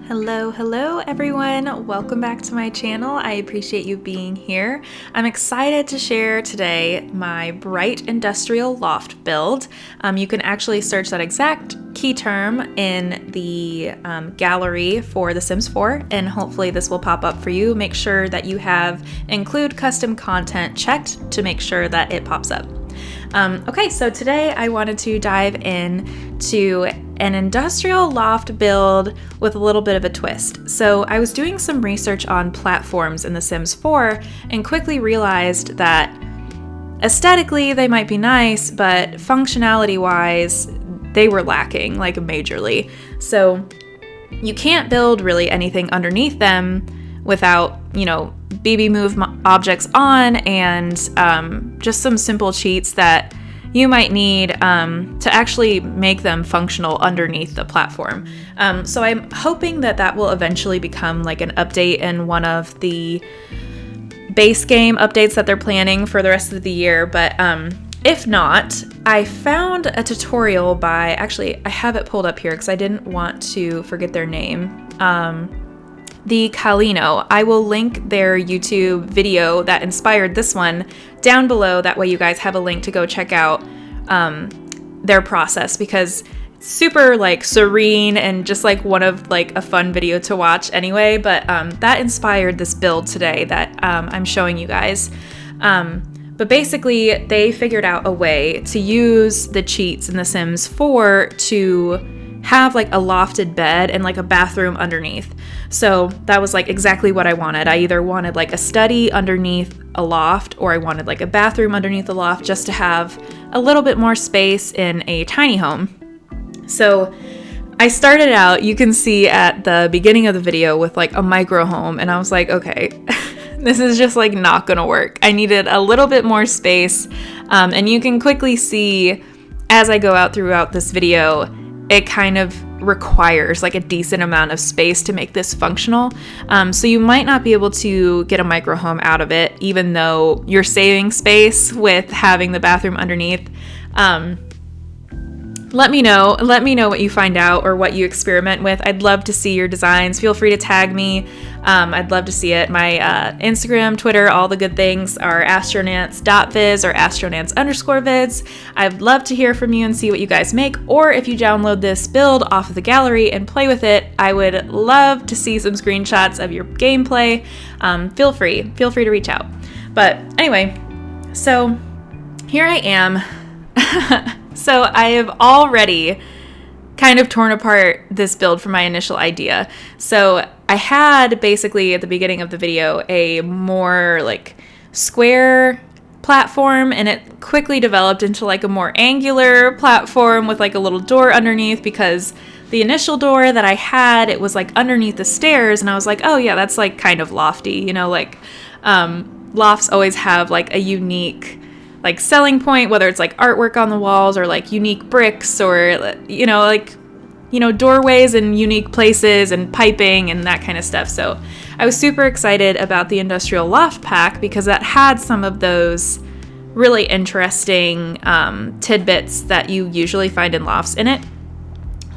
Hello everyone. Welcome back to my channel. I appreciate you being here. I'm excited to share today my Bight Industrial Loft build. You can actually search that exact key term in the gallery for The Sims 4, and hopefully this will pop up for you. Make sure that you have include custom content checked to make sure that it pops up. Okay, so today I wanted to dive in to an industrial loft build with a little bit of a twist. So I was doing some research on platforms in The Sims 4 and quickly realized that aesthetically they might be nice, but functionality-wise they were lacking, like majorly. So you can't build really anything underneath them without, BB move objects on and just some simple cheats that you might need to actually make them functional underneath the platform. So I'm hoping that that will eventually become like an update in one of the base game updates that they're planning for the rest of the year. But if not, I found a tutorial by, actually I have it pulled up here because I didn't want to forget their name. The Kalino. I will link their YouTube video that inspired this one down below. That way you guys have a link to go check out their process, because it's super serene and just one of a fun video to watch anyway. But that inspired this build today that I'm showing you guys. But basically they figured out a way to use the cheats in The Sims 4 to have a lofted bed and a bathroom underneath. So that was exactly what I wanted. I either wanted a study underneath a loft, or I wanted a bathroom underneath the loft just to have a little bit more space in a tiny home. So I started out, you can see at the beginning of the video, with a micro home, and I was like, okay, this is just not gonna work. I needed a little bit more space, and you can quickly see as I go out throughout this video, it kind of requires a decent amount of space to make this functional. So you might not be able to get a micro home out of it, even though you're saving space with having the bathroom underneath. Let me know what you find out or what you experiment with. I'd love to see your designs. Feel free to tag me. I'd love to see it. My Instagram, Twitter, all the good things are astronance.viz or astronance_vids. I'd love to hear from you and see what you guys make. Or if you download this build off of the gallery and play with it, I would love to see some screenshots of your gameplay. Feel free to reach out. But anyway, so here I am. So I have already kind of torn apart this build from my initial idea. So I had basically at the beginning of the video a more square platform, and it quickly developed into a more angular platform with a little door underneath, because the initial door that I had, it was underneath the stairs, and I was like, oh yeah, that's kind of lofty, lofts always have a unique selling point, whether it's artwork on the walls or unique bricks or doorways in unique places and piping and that kind of stuff. So I was super excited about the Industrial Loft pack because that had some of those really interesting tidbits that you usually find in lofts in it.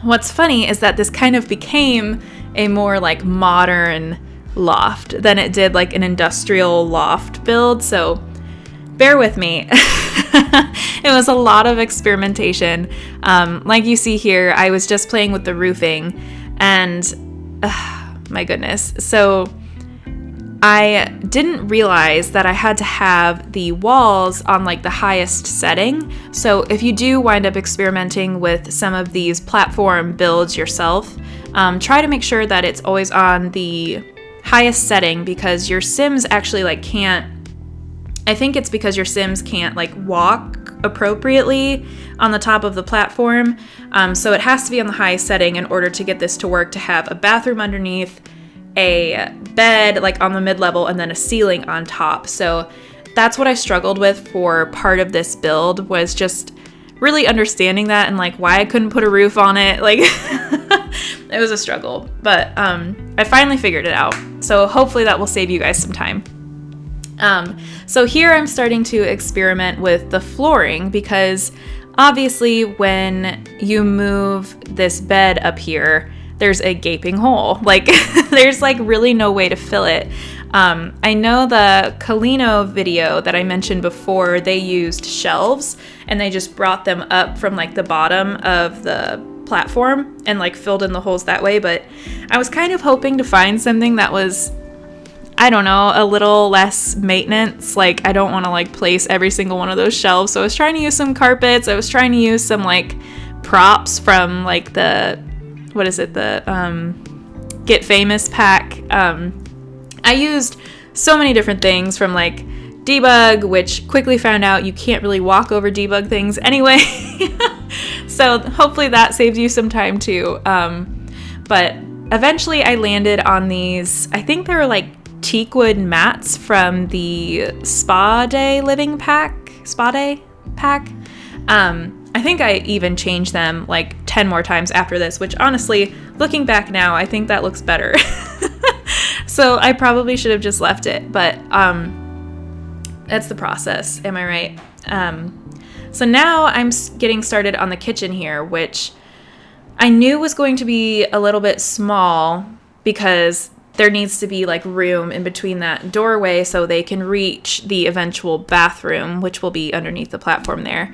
What's funny is that this kind of became a more modern loft than it did an industrial loft build. So bear with me. It was a lot of experimentation. Like you see here, I was just playing with the roofing, and my goodness. So I didn't realize that I had to have the walls on the highest setting. So if you do wind up experimenting with some of these platform builds yourself, try to make sure that it's always on the highest setting, because your Sims actually can't, I think it's because your Sims can't walk appropriately on the top of the platform. So it has to be on the highest setting in order to get this to work, to have a bathroom underneath, a bed on the mid-level, and then a ceiling on top. So that's what I struggled with for part of this build, was just really understanding that and why I couldn't put a roof on it. It was a struggle, but I finally figured it out. So hopefully that will save you guys some time. So here I'm starting to experiment with the flooring, because obviously when you move this bed up here, there's a gaping hole. Like there's like really no way to fill it. I know the Kalino video that I mentioned before, they used shelves and they just brought them up from like the bottom of the platform and like filled in the holes that way. But I was kind of hoping to find something that was, I don't know, a little less maintenance. Like I don't want to like place every single one of those shelves. So I was trying to use some carpets. I was trying to use some like props from like the, what is it? The Get Famous pack. I used so many different things from like debug, which quickly found out you can't really walk over debug things anyway. So hopefully that saves you some time too. But eventually I landed on these, I think they were like teakwood mats from the Spa Day pack. I think I even changed them like 10 more times after this, which honestly, looking back now, I think that looks better. So I probably should have just left it, but that's the process. Am I right? So now I'm getting started on the kitchen here, which I knew was going to be a little bit small because there needs to be like room in between that doorway so they can reach the eventual bathroom, which will be underneath the platform there.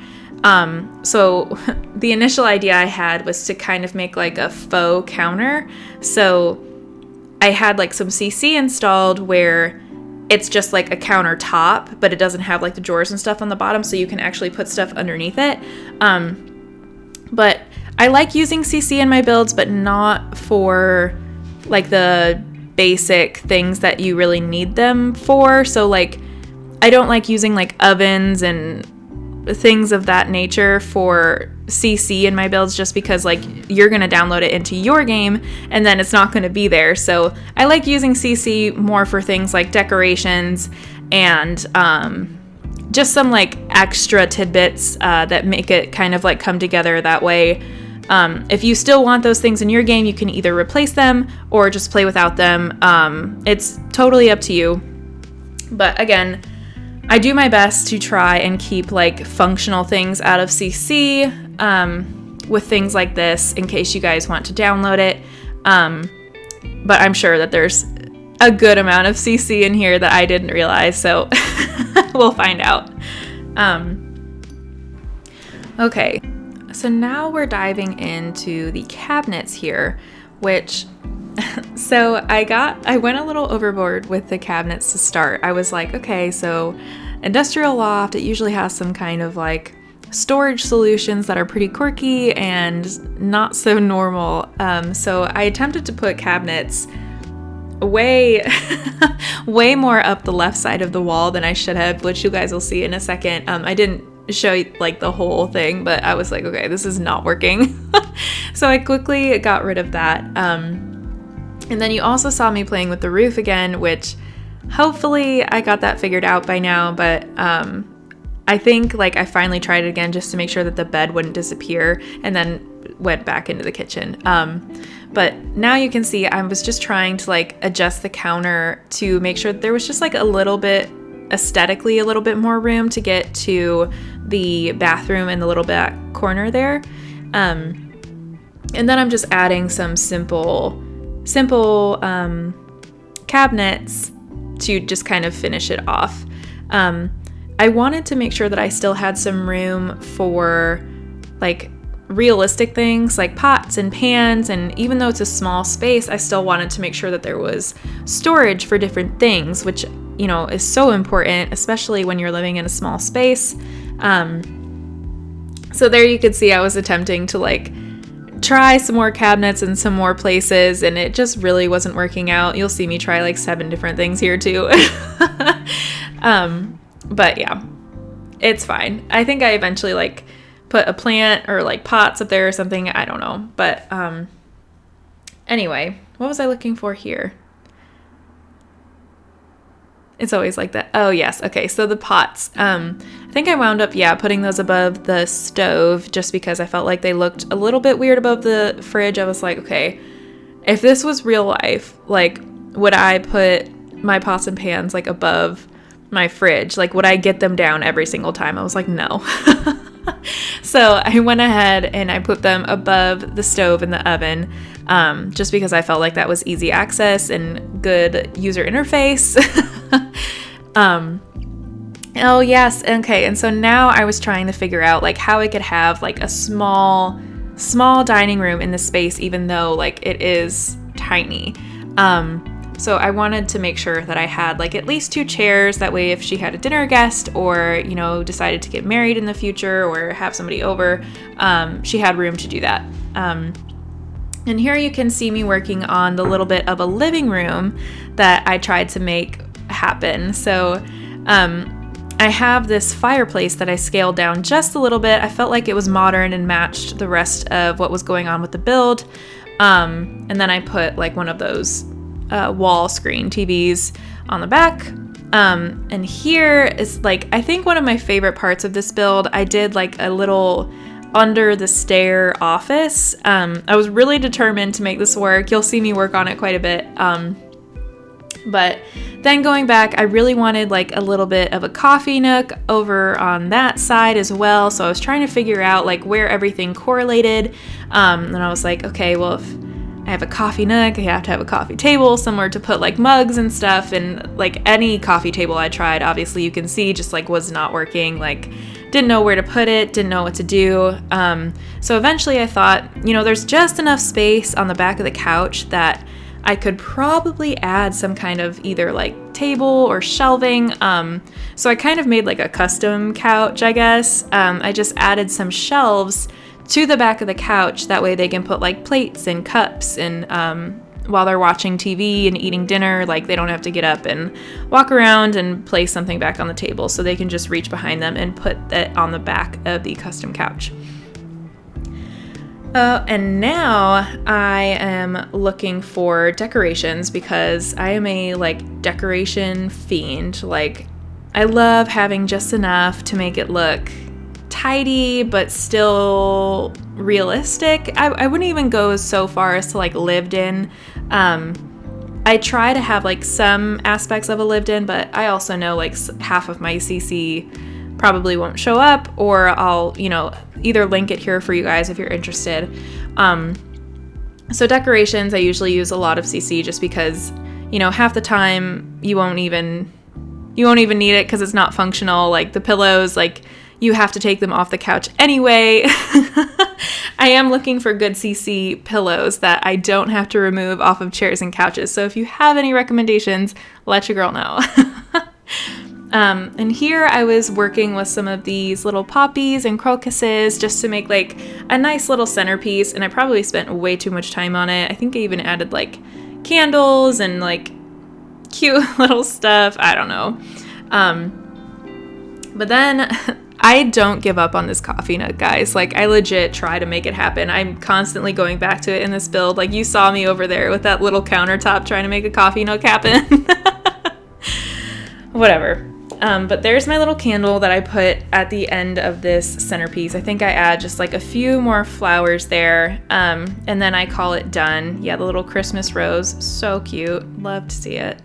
So the initial idea I had was to kind of make like a faux counter. So I had like some CC installed where it's just like a countertop, but it doesn't have like the drawers and stuff on the bottom, so you can actually put stuff underneath it. But I like using CC in my builds, but not for like the basic things that you really need them for. So like I don't like using like ovens and things of that nature for CC in my builds, just because like you're going to download it into your game and then it's not going to be there. So I like using CC more for things like decorations and just some like extra tidbits that make it kind of like come together that way. If you still want those things in your game, you can either replace them or just play without them. It's totally up to you. But again, I do my best to try and keep like functional things out of CC with things like this in case you guys want to download it. But I'm sure that there's a good amount of CC in here that I didn't realize, so we'll find out. Okay, so now we're diving into the cabinets here, which so I went a little overboard with the cabinets to start. I was like, okay, so Industrial Loft, it usually has some kind of like storage solutions that are pretty quirky and not so normal. So I attempted to put cabinets way more up the left side of the wall than I should have, which you guys will see in a second. I didn't show you like the whole thing, but I was like, okay, this is not working. So I quickly got rid of that. And then you also saw me playing with the roof again, which hopefully I got that figured out by now, but I think like I finally tried it again just to make sure that the bed wouldn't disappear, and then went back into the kitchen. But now you can see I was just trying to like adjust the counter to make sure that there was just like a little bit, aesthetically a little bit more room to get to the bathroom in the little back corner there. And then I'm just adding some simple cabinets to just kind of finish it off. I wanted to make sure that I still had some room for like realistic things like pots and pans, and even though it's a small space, I still wanted to make sure that there was storage for different things, which, you know, is so important, especially when you're living in a small space. So there you could see I was attempting to like try some more cabinets in some more places, and it just really wasn't working out. You'll see me try like 7 different things here too. But yeah, it's fine. I think I eventually like put a plant or like pots up there or something. I don't know. But anyway, what was I looking for here? It's always like that. Oh yes. Okay. So the pots, I think I wound up, putting those above the stove just because I felt like they looked a little bit weird above the fridge. I was like, okay, if this was real life, like, would I put my pots and pans like above my fridge? Like, would I get them down every single time? I was like, no. So I went ahead and I put them above the stove in the oven, just because I felt like that was easy access and good user interface. Oh yes, okay, and so now I was trying to figure out like how I could have like a small dining room in the space, even though like it is tiny. So I wanted to make sure that I had like at least 2 chairs. That way if she had a dinner guest or, you know, decided to get married in the future or have somebody over, she had room to do that. And here you can see me working on the little bit of a living room that I tried to make happen. So I have this fireplace that I scaled down just a little bit. I felt like it was modern and matched the rest of what was going on with the build. And then I put like one of those wall screen TVs on the back. And here is like, I think one of my favorite parts of this build, I did like a little under the stair office. I was really determined to make this work. You'll see me work on it quite a bit. But then going back, I really wanted like a little bit of a coffee nook over on that side as well. So I was trying to figure out like where everything correlated. And I was like, okay, well, if I have a coffee nook, I have to have a coffee table, somewhere to put like mugs and stuff. And like any coffee table I tried, obviously you can see just like was not working. Like didn't know where to put it, didn't know what to do. So eventually I thought, you know, there's just enough space on the back of the couch that I could probably add some kind of either like table or shelving. So I kind of made like a custom couch, I guess. I just added some shelves to the back of the couch. That way they can put like plates and cups and while they're watching TV and eating dinner, like they don't have to get up and walk around and place something back on the table. So they can just reach behind them and put it on the back of the custom couch. And now I am looking for decorations because I am a like decoration fiend. Like I love having just enough to make it look tidy but still realistic. I wouldn't even go so far as to like lived in. I try to have like some aspects of a lived in, but I also know like half of my CC probably won't show up, or I'll, you know, either link it here for you guys if you're interested. So decorations, I usually use a lot of CC just because, you know, half the time you won't even need it because it's not functional. Like the pillows, like you have to take them off the couch anyway. I am looking for good CC pillows that I don't have to remove off of chairs and couches. So if you have any recommendations, let your girl know. And here I was working with some of these little poppies and crocuses just to make like a nice little centerpiece, and I probably spent way too much time on it. I think I even added like candles and like cute little stuff. I don't know. But then I don't give up on this coffee nook, guys. Like I legit try to make it happen. I'm constantly going back to it in this build. Like you saw me over there with that little countertop trying to make a coffee nook happen. Whatever. But there's my little candle that I put at the end of this centerpiece. I think I add just like a few more flowers there, and then I call it done. Yeah, the little Christmas rose, so cute. Love to see it.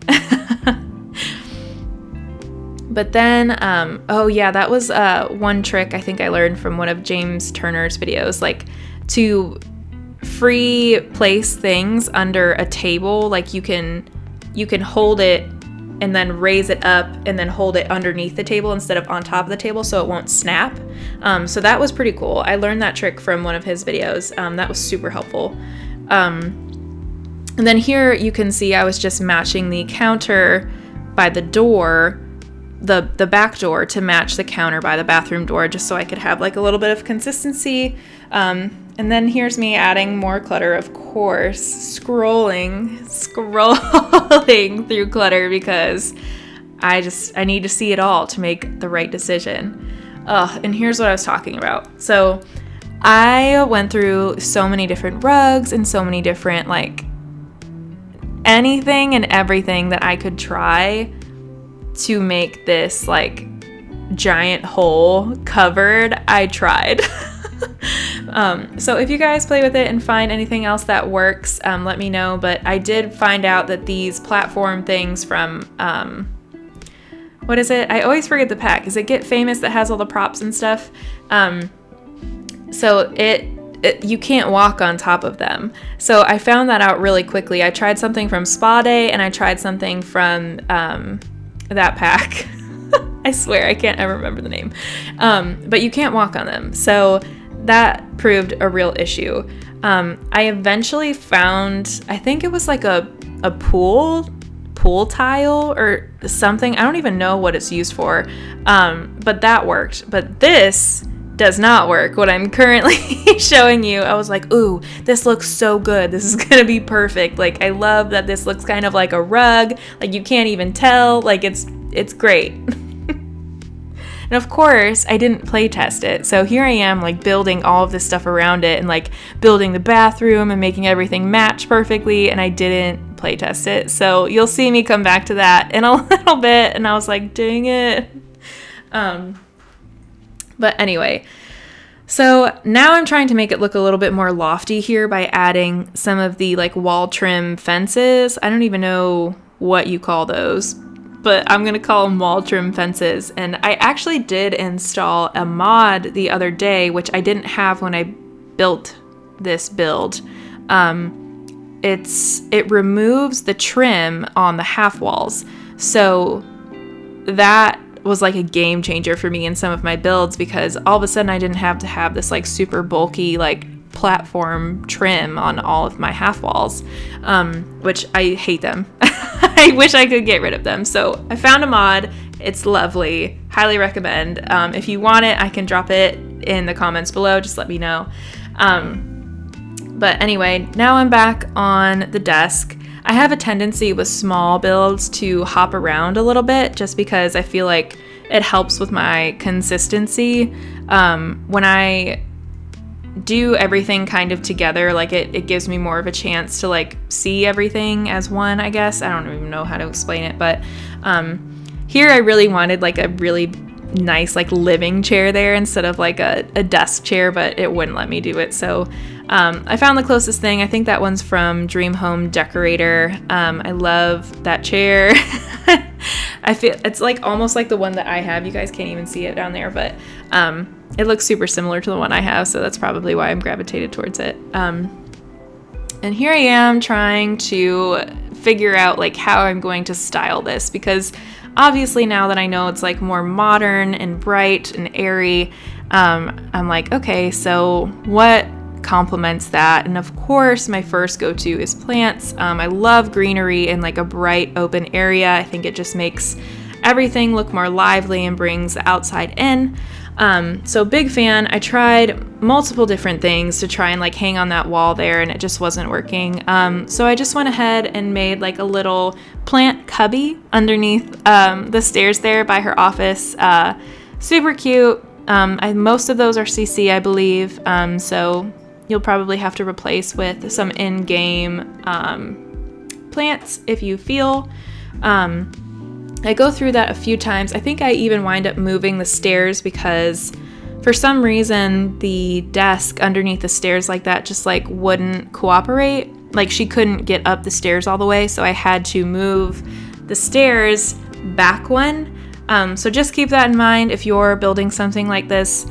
But then, oh yeah, that was one trick I think I learned from one of James Turner's videos, like to free place things under a table. Like you can hold it and then raise it up and then hold it underneath the table instead of on top of the table so it won't snap. So that was pretty cool. I learned that trick from one of his videos. That was super helpful. And then here you can see I was just matching the counter by the door, the back door, to match the counter by the bathroom door, just so I could have like a little bit of consistency. And then here's me adding more clutter, of course, scrolling through clutter because I need to see it all to make the right decision. And here's what I was talking about. So I went through so many different rugs and so many different, like, anything and everything that I could try to make this, like, giant hole covered. I tried. So if you guys play with it and find anything else that works, let me know. But I did find out that these platform things from what is it? I always forget the pack. Is it Get Famous that has all the props and stuff? So you can't walk on top of them. So I found that out really quickly. I tried something from Spa Day and I tried something from that pack. I swear I can't ever remember the name. But you can't walk on them. So that proved a real issue. I eventually found, I think it was like a pool tile or something. I don't even know what it's used for. But that worked. But this does not work. What I'm currently showing you, I was like, ooh, this looks so good. This is gonna be perfect. Like, I love that this looks kind of like a rug. Like, you can't even tell. Like, it's great. And of course, I didn't play test it. So here I am, like, building all of this stuff around it and like building the bathroom and making everything match perfectly, and I didn't play test it. So you'll see me come back to that in a little bit, and I was like, dang it. But anyway, so now I'm trying to make it look a little bit more lofty here by adding some of the like wall trim fences. I don't even know what you call those, but I'm going to call them wall trim fences. And I actually did install a mod the other day, which I didn't have when I built this build. It removes the trim on the half walls. So that was like a game changer for me in some of my builds, because all of a sudden I didn't have to have this like super bulky like platform trim on all of my half walls, which I hate them. I wish I could get rid of them. So I found a mod. It's lovely. Highly recommend. If you want it, I can drop it in the comments below. Just let me know. But anyway, now I'm back on the desk. I have a tendency with small builds to hop around a little bit just because I feel like it helps with my consistency. When I do everything kind of together, like it gives me more of a chance to like see everything as one, I guess. I don't even know how to explain it, but here I really wanted like a really nice like living chair there instead of like a desk chair, but it wouldn't let me do it. So I found the closest thing. I think that one's from Dream Home Decorator. I love that chair. I feel it's like almost like the one that I have. You guys can't even see it down there, but it looks super similar to the one I have, so that's probably why I'm gravitated towards it. And here I am trying to figure out like how I'm going to style this, because obviously now that I know it's like more modern and bright and airy, I'm like, okay, so what complements that? And of course my first go-to is plants. I love greenery in like a bright open area. I think it just makes everything look more lively and brings the outside in. So big fan. I tried multiple different things to try and like hang on that wall there, and it just wasn't working. So I just went ahead and made like a little plant cubby underneath the stairs there by her office. Super cute. Most of those are CC, I believe. So you'll probably have to replace with some in-game plants if you feel. I go through that a few times. I think I even wind up moving the stairs because for some reason the desk underneath the stairs like that just like wouldn't cooperate. Like she couldn't get up the stairs all the way, so I had to move the stairs back one. So just keep that in mind if you're building something like this.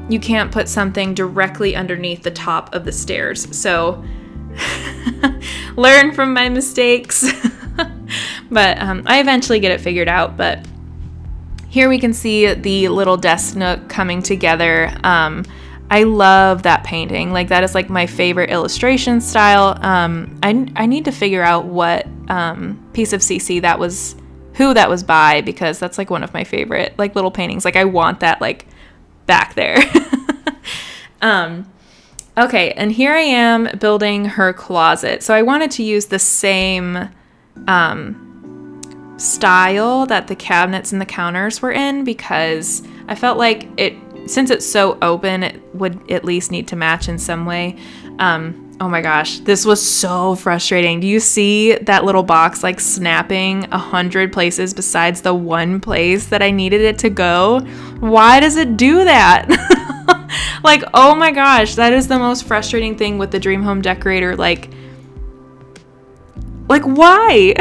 You can't put something directly underneath the top of the stairs. So learn from my mistakes. But I eventually get it figured out. But here we can see the little desk nook coming together. I love that painting. Like that is like my favorite illustration style. I need to figure out what piece of CC that was, who that was by, because that's like one of my favorite like little paintings. Like I want that like back there. Okay, and here I am building her closet. So I wanted to use the same style that the cabinets and the counters were in, because I felt like it, since it's so open, it would at least need to match in some way. Oh my gosh, this was so frustrating. Do you see that little box like snapping 100 places besides the one place that I needed it to go? Why does it do that? Like, oh my gosh, that is the most frustrating thing with the Dream Home Decorator. Like why?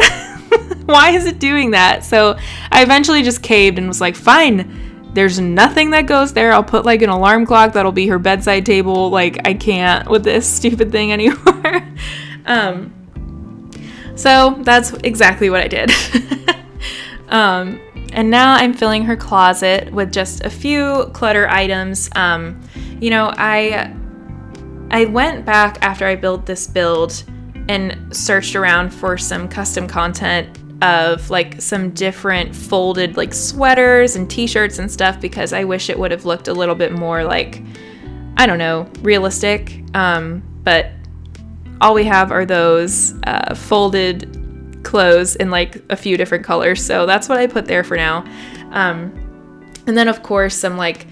Why is it doing that? So I eventually just caved and was like, fine, there's nothing that goes there. I'll put like an alarm clock that'll be her bedside table. Like, I can't with this stupid thing anymore. So that's exactly what I did. And now I'm filling her closet with just a few clutter items. You know, I went back after I built this build and searched around for some custom content of like some different folded like sweaters and t-shirts and stuff, because I wish it would have looked a little bit more like, I don't know, realistic. But all we have are those folded clothes in like a few different colors. So that's what I put there for now. And then of course some like,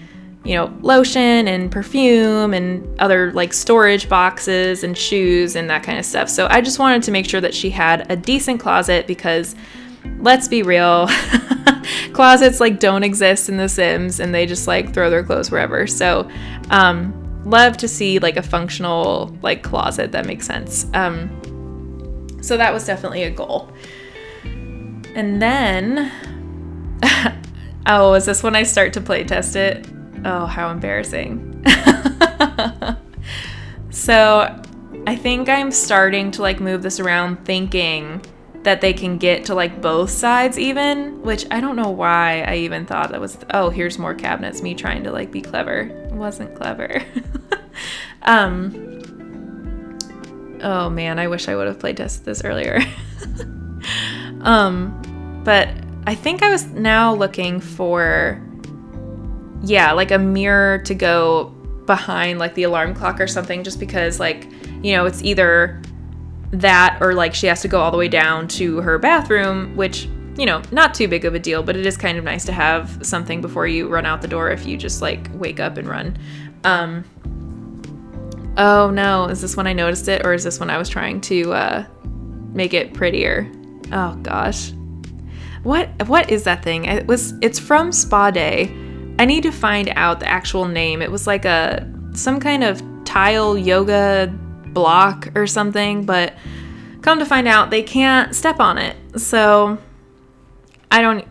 you know, lotion and perfume and other like storage boxes and shoes and that kind of stuff. So I just wanted to make sure that she had a decent closet, because let's be real, closets like don't exist in The Sims and they just like throw their clothes wherever. So love to see like a functional like closet that makes sense. So that was definitely a goal. And then, oh, is this when I start to play test it? Oh, how embarrassing. So I think I'm starting to like move this around thinking that they can get to like both sides even, which I don't know why I even thought that was, oh, here's more cabinets, me trying to like be clever. It wasn't clever. Oh man, I wish I would have play tested this earlier. But I think I was now looking for, yeah, like a mirror to go behind like the alarm clock or something, just because like, you know, it's either that or like she has to go all the way down to her bathroom, which, you know, not too big of a deal, but it is kind of nice to have something before you run out the door if you just like wake up and run. Oh no, is this when I noticed it, or is this when I was trying to make it prettier? Oh gosh. What is that thing? It's from Spa Day. I need to find out the actual name. It was like some kind of tile yoga block or something, but come to find out they can't step on it. So I don't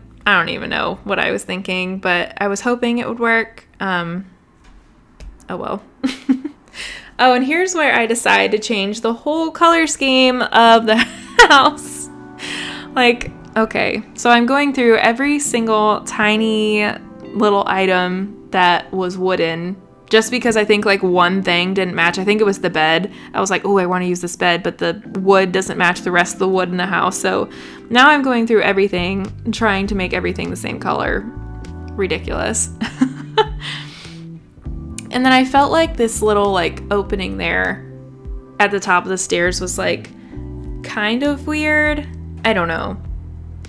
even know what I was thinking, but I was hoping it would work. Oh well. Oh, and here's where I decide to change the whole color scheme of the house. Like, okay, so I'm going through every single tiny little item that was wooden, just because I think like one thing didn't match. I think it was the bed. I was like, oh, I want to use this bed, but the wood doesn't match the rest of the wood in the house. So now I'm going through everything, trying to make everything the same color. Ridiculous. And then I felt like this little like opening there at the top of the stairs was like kind of weird. I don't know.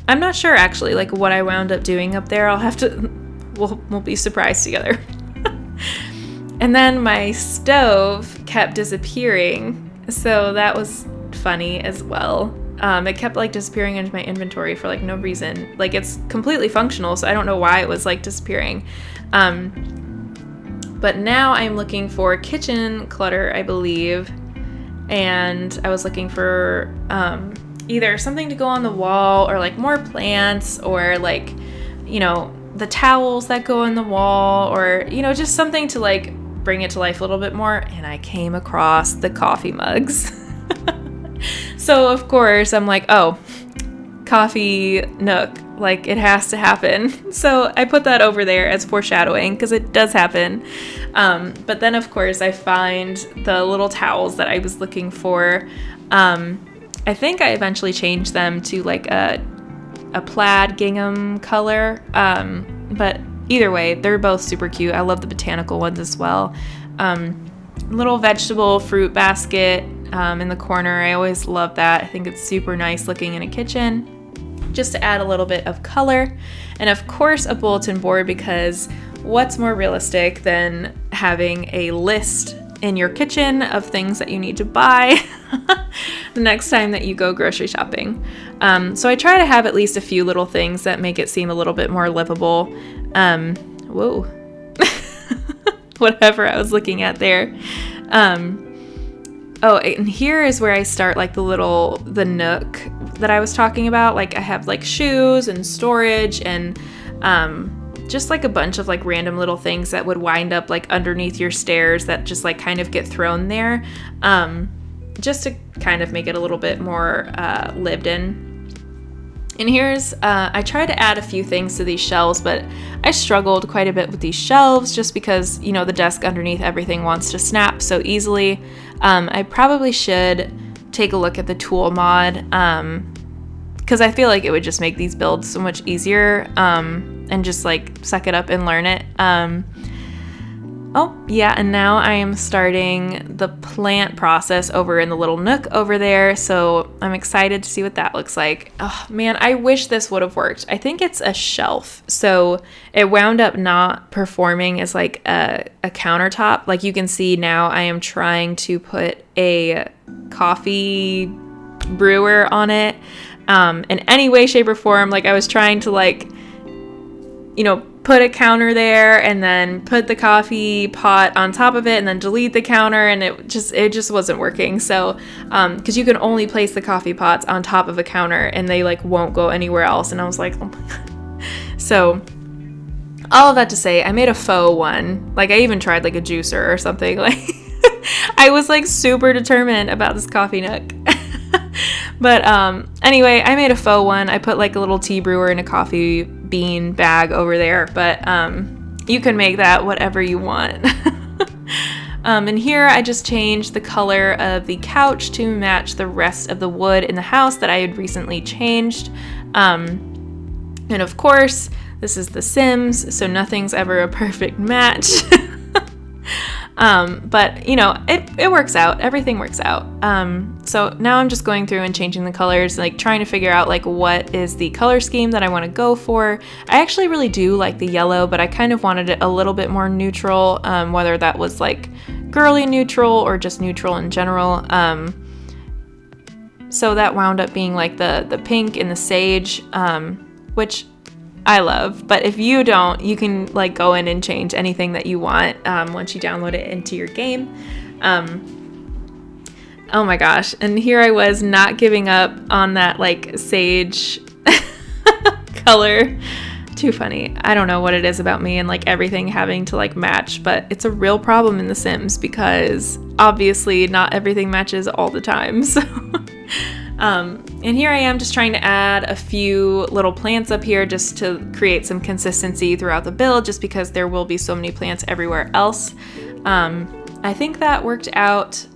I'm not sure actually like what I wound up doing up there. I'll have to, we'll be surprised together. And then my stove kept disappearing. So that was funny as well. It kept like disappearing into my inventory for like no reason. Like it's completely functional, so I don't know why it was like disappearing. But now I'm looking for kitchen clutter, I believe. And I was looking for either something to go on the wall or like more plants or like, you know, the towels that go on the wall or, you know, just something to like bring it to life a little bit more. And I came across the coffee mugs. So of course I'm like, oh, coffee nook. Like it has to happen. So I put that over there as foreshadowing because it does happen. But then of course I find the little towels that I was looking for. I think I eventually changed them to like a plaid gingham color. But either way, they're both super cute. I love the botanical ones as well. Little vegetable fruit basket in the corner. I always love that. I think it's super nice looking in a kitchen. Just to add a little bit of color. And of course a bulletin board, because what's more realistic than having a list in your kitchen of things that you need to buy the next time that you go grocery shopping. So I try to have at least a few little things that make it seem a little bit more livable. Whoa. Whatever I was looking at there. Oh, and here is where I start like the nook that I was talking about. Like I have like shoes and storage and just like a bunch of like random little things that would wind up like underneath your stairs that just like kind of get thrown there, just to kind of make it a little bit more lived in. And here's, I tried to add a few things to these shelves, but I struggled quite a bit with these shelves just because, you know, the desk underneath everything wants to snap so easily. I probably should take a look at the tool mod, because I feel like it would just make these builds so much easier, and just like suck it up and learn it. Oh yeah, and now I am starting the plant process over in the little nook over there, so I'm excited to see what that looks like. Oh man, I wish this would have worked. I think it's a shelf, so it wound up not performing as like a countertop. Like you can see now I am trying to put a coffee brewer on it, in any way, shape, or form. Like I was trying to like, you know, put a counter there and then put the coffee pot on top of it and then delete the counter, and it just wasn't working. So because you can only place the coffee pots on top of a counter and they like won't go anywhere else, and I was like, oh my God. So all of that to say, I made a faux one. Like I even tried like a juicer or something. Like I was like super determined about this coffee nook. But anyway, I made a faux one. I put like a little tea brewer and a coffee bean bag over there, but you can make that whatever you want. And here I just changed the color of the couch to match the rest of the wood in the house that I had recently changed. And of course, this is The Sims, so nothing's ever a perfect match. But you know, it works out. Everything works out. So now I'm just going through and changing the colors, like trying to figure out like what is the color scheme that I want to go for. I actually really do like the yellow, but I kind of wanted it a little bit more neutral, whether that was like girly neutral or just neutral in general. So that wound up being like the pink and the sage, which I love. But if you don't, you can like go in and change anything that you want once you download it into your game. Oh my gosh. And here I was not giving up on that like sage color. Too funny. I don't know what it is about me and like everything having to like match, but it's a real problem in The Sims because obviously not everything matches all the time. So and here I am just trying to add a few little plants up here just to create some consistency throughout the build, just because there will be so many plants everywhere else. I think that worked out.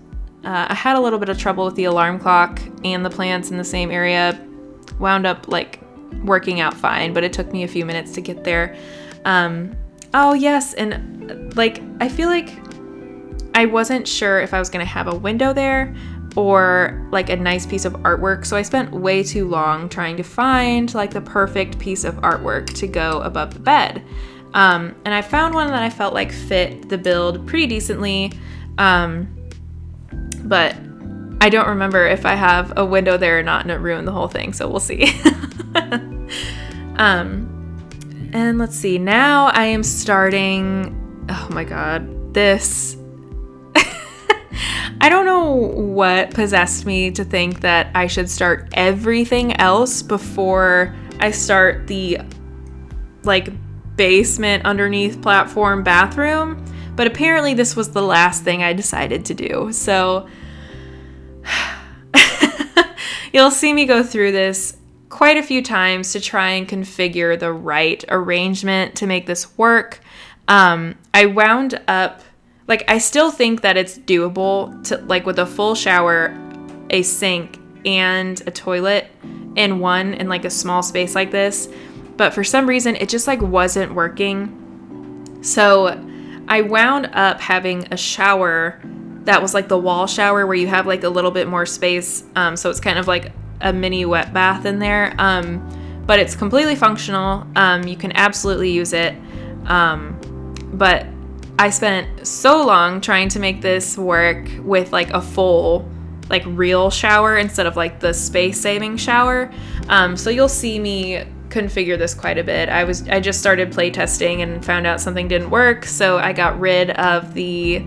I had a little bit of trouble with the alarm clock and the plants in the same area. Wound up like working out fine, but it took me a few minutes to get there. Oh yes, and like I feel like I wasn't sure if I was gonna have a window there or like a nice piece of artwork, so I spent way too long trying to find like the perfect piece of artwork to go above the bed. And I found one that I felt like fit the build pretty decently, but I don't remember if I have a window there or not, and it ruined the whole thing, so we'll see. And let's see, now I am starting, oh my god, this I don't know what possessed me to think that I should start everything else before I start the like basement underneath platform bathroom, but apparently this was the last thing I decided to do. So you'll see me go through this quite a few times to try and configure the right arrangement to make this work. I wound up like, I still think that it's doable to, like, with a full shower, a sink, and a toilet in one, in, like, a small space like this. But for some reason, it just, like, wasn't working. So I wound up having a shower that was, like, the wall shower where you have, like, a little bit more space. So it's kind of like a mini wet bath in there. But it's completely functional. You can absolutely use it. But I spent so long trying to make this work with like a full like real shower instead of like the space-saving shower. So you'll see me configure this quite a bit. I just started playtesting and found out something didn't work, so I got rid of the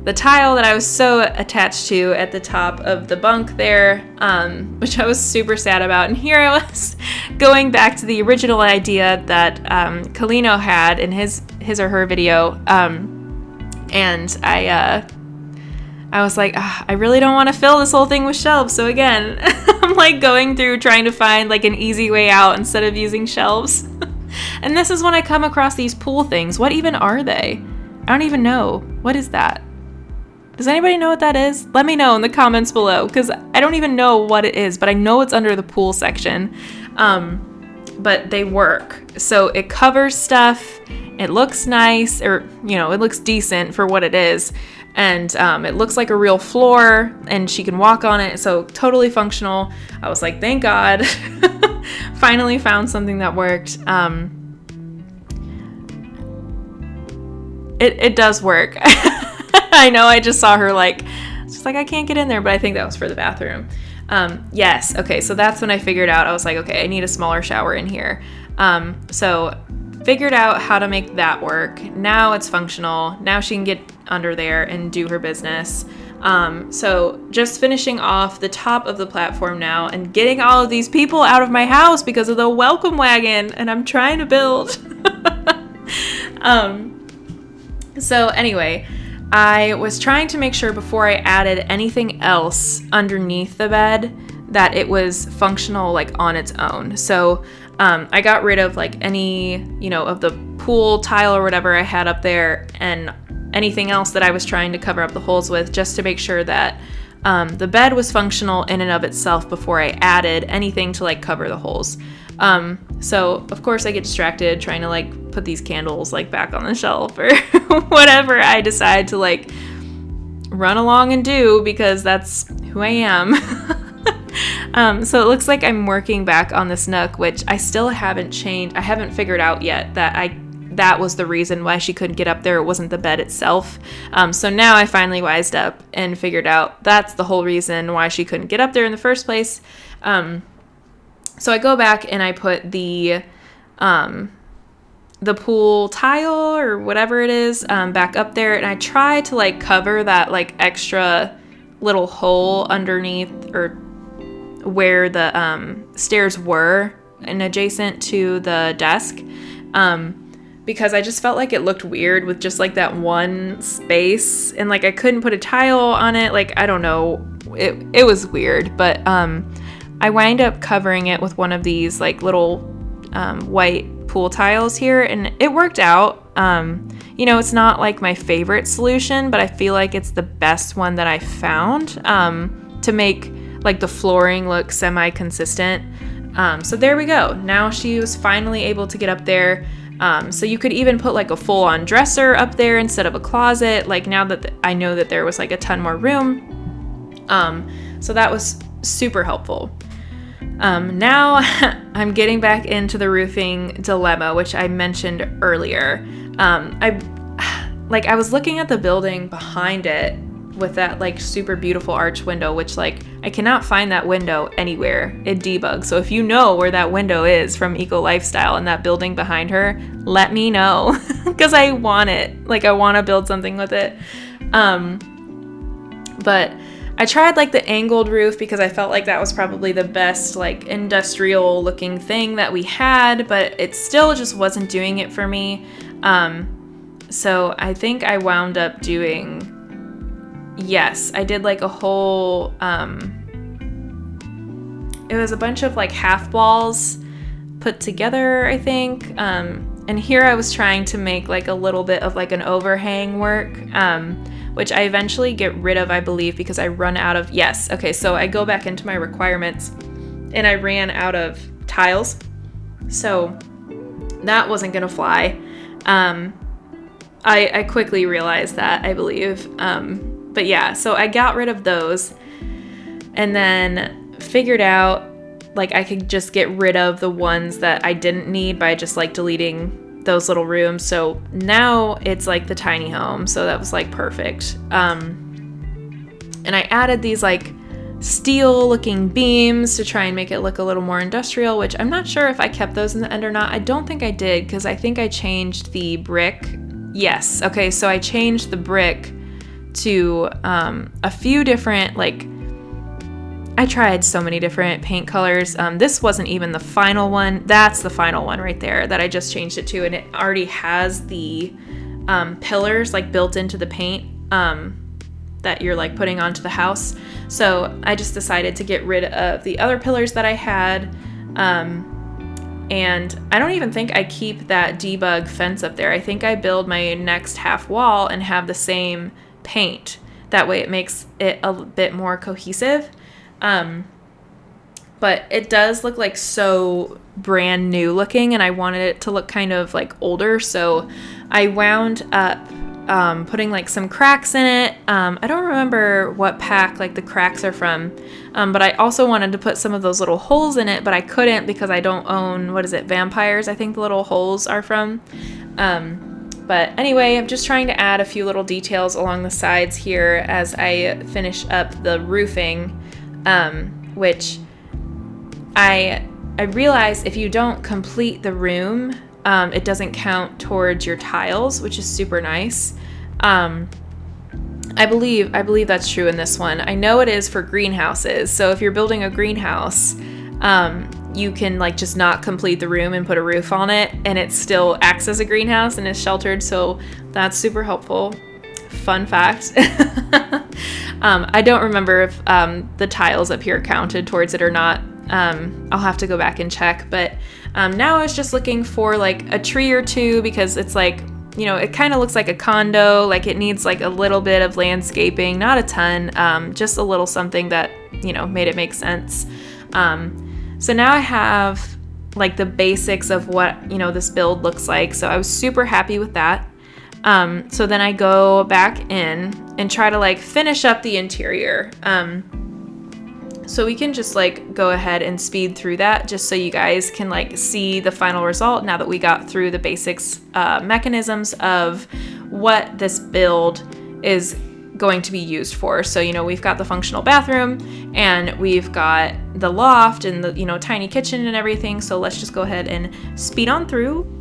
the tile that I was so attached to at the top of the bunk there, which I was super sad about. And here I was going back to the original idea that Kalino had in his or her video, and I was like, I really don't want to fill this whole thing with shelves. So again, I'm like going through trying to find like an easy way out instead of using shelves. And this is when I come across these pool things. What even are they? I don't even know. What is that? Does anybody know what that is? Let me know in the comments below, because I don't even know what it is, but I know it's under the pool section. But they work. So it covers stuff. It looks nice, or, it looks decent for what it is. And it looks like a real floor, and she can walk on it. So totally functional. I was like, thank God. Finally found something that worked. It does work. I know I just saw her she's like, I can't get in there, but I think that was for the bathroom. Yes. Okay. So that's when I figured out, I was like, okay, I need a smaller shower in here. So figured out how to make that work. Now it's functional. Now she can get under there and do her business. So just finishing off the top of the platform now and getting all of these people out of my house because of the welcome wagon, and I'm trying to build. So anyway, I was trying to make sure before I added anything else underneath the bed that it was functional on its own. So I got rid of any, of the pool tile or whatever I had up there, and anything else that I was trying to cover up the holes with, just to make sure that the bed was functional in and of itself before I added anything to cover the holes. So of course I get distracted trying to put these candles back on the shelf or whatever I decide to run along and do, because that's who I am. So it looks like I'm working back on this nook, which I still haven't changed. I haven't figured out yet that was the reason why she couldn't get up there. It wasn't the bed itself. So now I finally wised up and figured out that's the whole reason why she couldn't get up there in the first place. So I go back and I put the pool tile or whatever it is back up there, and I try to cover that extra little hole underneath, or where the stairs were and adjacent to the desk, because I just felt like it looked weird with just that one space, and I couldn't put a tile on it. I don't know, it was weird, but I wind up covering it with one of these little white pool tiles here, and it worked out. It's not my favorite solution, but I feel like it's the best one that I found to make the flooring look semi-consistent. So there we go. Now she was finally able to get up there. So you could even put a full-on dresser up there instead of a closet. Now that I know that there was a ton more room. So that was super helpful. Now I'm getting back into the roofing dilemma, which I mentioned earlier. I was looking at the building behind it with that super beautiful arch window, which I cannot find that window anywhere in Debug. So if you know where that window is from Eco Lifestyle and that building behind her, let me know, because I want it. I want to build something with it. But I tried the angled roof because I felt that was probably the best industrial looking thing that we had, but it still just wasn't doing it for me. So I think I wound up doing, yes, I did a whole, it was a bunch of half balls put together, I think. And here I was trying to make a little bit of an overhang work, which I eventually get rid of, I believe, because I run out of, yes. Okay, so I go back into my requirements and I ran out of tiles. So that wasn't gonna fly. I quickly realized that, I believe. But yeah, so I got rid of those and then figured out I could just get rid of the ones that I didn't need by just deleting those little rooms. So now it's the tiny home. So that was perfect. And I added these steel looking beams to try and make it look a little more industrial, which I'm not sure if I kept those in the end or not. I don't think I did, because I think I changed the brick. Yes. Okay. So I changed the brick to a few different, like, I tried so many different paint colors. This wasn't even the final one. That's the final one right there that I just changed it to, and it already has the pillars like built into the paint that you're like putting onto the house. So I just decided to get rid of the other pillars that I had. And I don't even think I keep that debug fence up there. I think I build my next half wall and have the same paint. That way it makes it a bit more cohesive. But it does look like so brand new looking, and I wanted it to look kind of like older. So I wound up putting like some cracks in it. I don't remember what pack like the cracks are from, but I also wanted to put some of those little holes in it, but I couldn't because I don't own, what is it, Vampires, I think the little holes are from. But anyway, I'm just trying to add a few little details along the sides here as I finish up the roofing, which I realized if you don't complete the room, it doesn't count towards your tiles, which is super nice. I believe that's true in this one. I know it is for greenhouses. So if you're building a greenhouse, you can like just not complete the room and put a roof on it, and it still acts as a greenhouse and is sheltered. So that's super helpful. Fun fact. I don't remember if the tiles up here counted towards it or not. I'll have to go back and check, but now I was just looking for like a tree or two because it's like, you know, it kind of looks like a condo, like it needs like a little bit of landscaping, not a ton, just a little something that, you know, made it make sense. So now I have like the basics of what, you know, this build looks like. So I was super happy with that. So then I go back in and try to like finish up the interior. So we can just like go ahead and speed through that just so you guys can like see the final result now that we got through the basics, mechanisms of what this build is going to be used for. So, you know, we've got the functional bathroom and we've got the loft and the, you know, tiny kitchen and everything. So let's just go ahead and speed on through.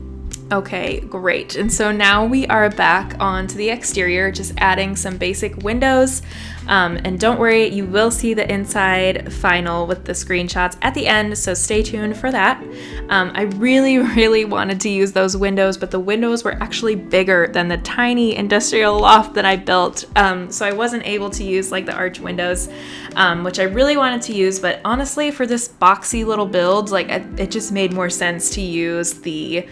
Okay, great. And so now we are back onto the exterior, just adding some basic windows. And don't worry, you will see the inside final with the screenshots at the end, so stay tuned for that. I really wanted to use those windows, but the windows were actually bigger than the tiny industrial loft that I built. So I wasn't able to use like the arch windows, which I really wanted to use, but honestly for this boxy little build, like it just made more sense to use the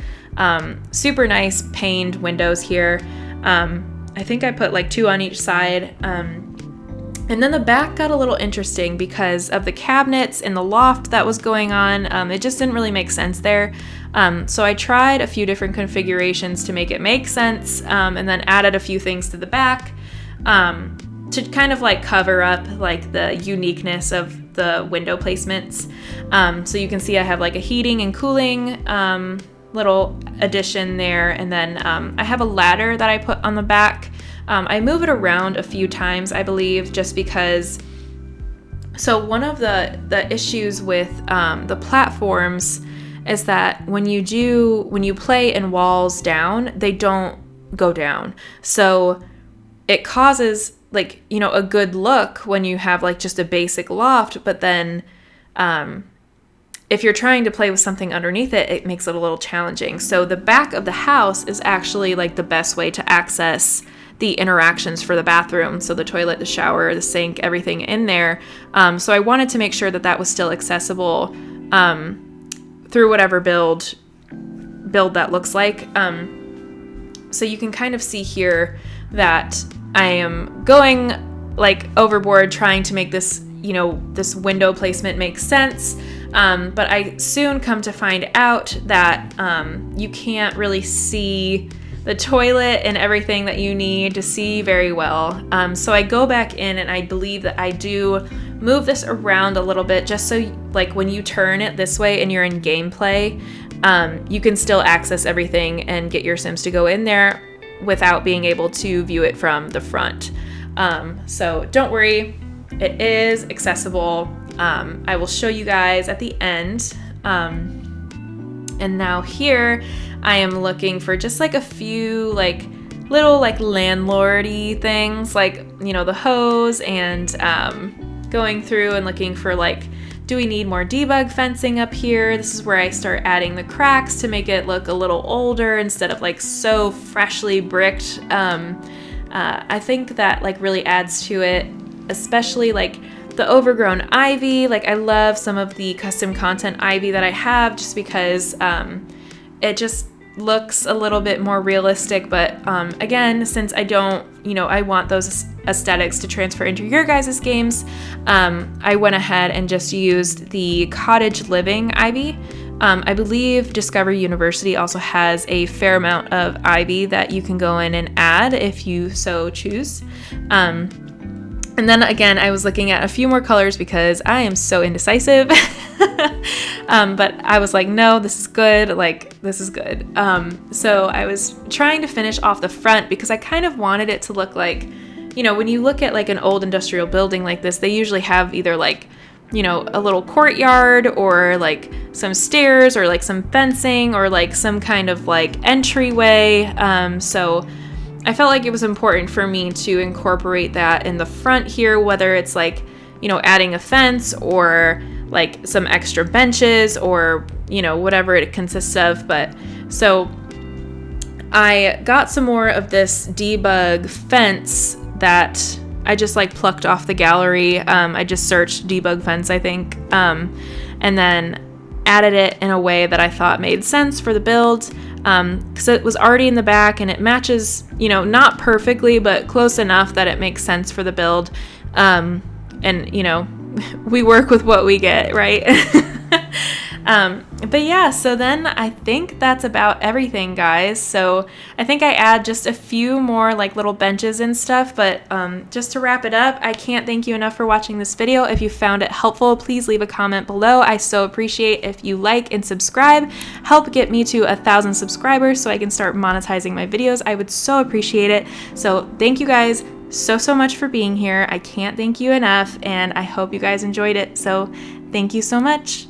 super nice paned windows here. I think I put like 2 on each side. And then the back got a little interesting because of the cabinets in the loft that was going on. It just didn't really make sense there. So I tried a few different configurations to make it make sense, and then added a few things to the back to kind of like cover up like the uniqueness of the window placements. So you can see I have like a heating and cooling little addition there, and then I have a ladder that I put on the back. I move it around a few times, I believe, just because. So one of the issues with the platforms is that when you play in walls down, they don't go down. So it causes like, you know, a good look when you have like just a basic loft, but then if you're trying to play with something underneath it, it makes it a little challenging. So the back of the house is actually like the best way to access the interactions for the bathroom. So the toilet, the shower, the sink, everything in there. So I wanted to make sure that that was still accessible through whatever build that looks like. So you can kind of see here that I am going like overboard trying to make this, you know, this window placement make sense. But I soon come to find out that you can't really see the toilet and everything that you need to see very well. So I go back in and I believe that I do move this around a little bit just so like when you turn it this way and you're in gameplay, you can still access everything and get your Sims to go in there without being able to view it from the front. So don't worry, it is accessible. I will show you guys at the end. And now here I am looking for just like a few like little like landlordy things, like, you know, the hose, and going through and looking for like, do we need more debug fencing up here? This is where I start adding the cracks to make it look a little older instead of like so freshly bricked. I think that like really adds to it, especially like the overgrown ivy. Like, I love some of the custom content ivy that I have, just because it just looks a little bit more realistic. But again, since I don't, you know, I want those aesthetics to transfer into your guys' games, I went ahead and just used the cottage living ivy. I believe Discovery University also has a fair amount of ivy that you can go in and add if you so choose. And then again, I was looking at a few more colors because I am so indecisive. But I was like, no, this is good. Like, this is good. So I was trying to finish off the front because I kind of wanted it to look like, you know, when you look at like an old industrial building like this, they usually have either like, you know, a little courtyard or like some stairs or like some fencing or like some kind of like entryway. So I felt like it was important for me to incorporate that in the front here, whether it's like, you know, adding a fence or like some extra benches or, you know, whatever it consists of. But so I got some more of this debug fence that I just like plucked off the gallery. I just searched debug fence, I think, and then added it in a way that I thought made sense for the build, because it was already in the back and it matches, you know, not perfectly, but close enough that it makes sense for the build. And, you know, we work with what we get, right? But yeah, so then I think that's about everything, guys. So I think I add just a few more like little benches and stuff, but just to wrap it up, I can't thank you enough for watching this video. If you found it helpful, please leave a comment below. I so appreciate if you like and subscribe. Help get me to 1,000 subscribers so I can start monetizing my videos. I would so appreciate it. So thank you guys so much for being here. I can't thank you enough, and I hope you guys enjoyed it. So thank you so much.